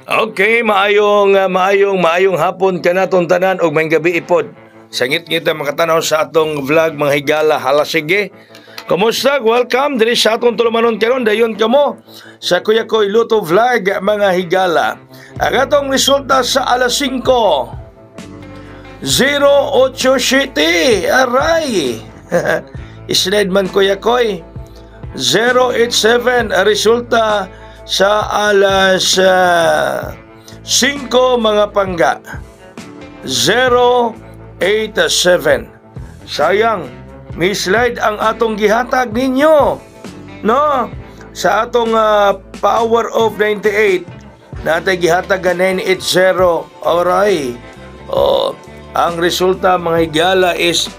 Okay, maayong hapon kanaton tanan og may gabi ipod. Sangit-ngit makatanaw sa atong vlog mga higala. Hala sige. Kumusta? Welcome diri sa atong tulumanon karon dayon kamo sa Kuya Koy Luto Vlog mga higala. Ang atong resulta sa alas 5. 087. Aray. Islide man Kuya Koy. 087 resulta sa alas 5 mga pangga. 087. Sayang, mislide ang atong gihatag ninyo. No? Sa atong power of 98, natay gihatag 980. Alright. Ang resulta mga higala is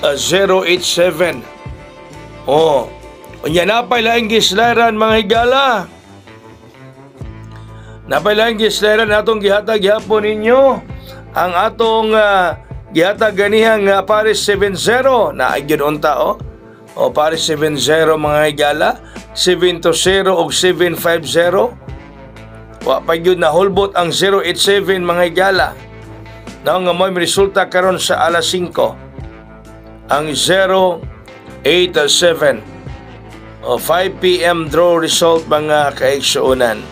087. Unya napay laing gislaran mga higala. Napay laing gislaran atong gihatag gyapon ninyo. Ang atong gihatag ganihang Paris 7-0 na gyud unta Paris 7-0 mga higala, 7-0 og 7-5-0. Wa pa gyud na hulbot ang 087 mga higala. Now nga may resulta karon sa alas 5. Ang 087. 5 PM draw result mga kaigsuunan.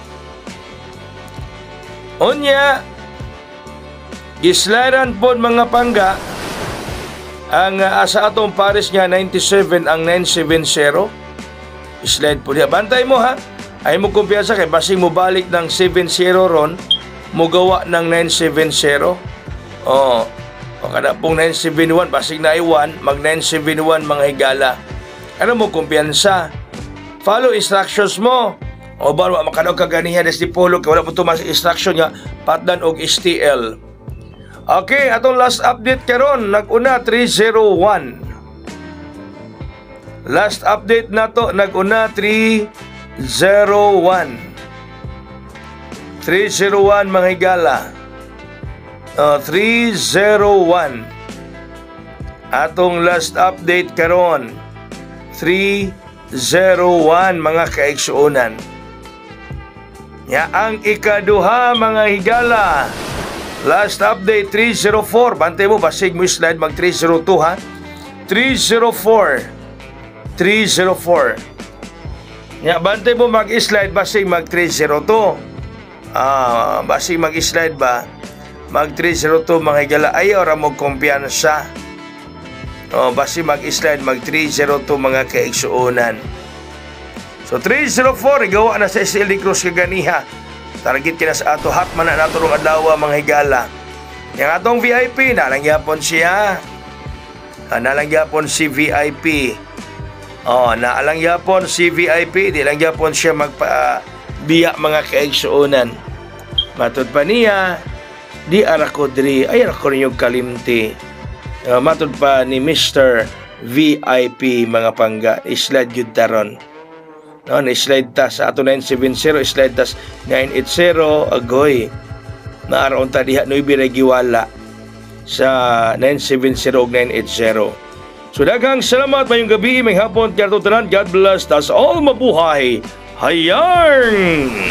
Unya, gislaran po mga pangga ang sa atong Paris nga 97 ang 970. Slide po niya. Bantay mo ha. Ay mo kumpiyansa kay basing mo balik ng 70 ron, mo gawa ng 970. Kada pong 971 basing na ay 1, mag 971 mga higala. Ano mo kumpiyansa? Follow instructions mo. O ba makanaw ka ganihan des dipolo kay wala mo tumas instruction nga patdan og STL. Okay, atong last update karon nag-una 301. Last update nato nag-una 301. 301 mga higala. 301. Atong last update karon 301 mga kaigsuonan. Ya ang ikaduha mga higala. Last update 304. Bantay mo basig mo slide mag 302 ha. 304. 304. Ya bantay mo mag-slide basig mag 302. Basig mag-slide ba mag 302 mga higala ayaw ra mo kumpiyansa. Basi mag-slide mag 302 mga kaigsuonan. So 304 igawa na sa SLD Cruz kaganiha. Target kina sa ato hatman na nato rong adlaw mga higala. Yang atong VIP nalangyapon siya. Nalangyapon si VIP. Nalangyapon si VIP, di lang gyapon siya magbiya mga kaigsuonan. Matud pa niya di arako diri ay arako ninyo kalimti. Matud pa ni Mr. VIP mga pangga slide yun taron. Na-slide ta sa ato 970, slide tas 980 agoy. Naaraon ta diha no ibiragiwala sa 970 ug 980. So daghang salamat mayong gabi, may hapon, kaya tanan, God bless, tas all mabuhay. Hayarn!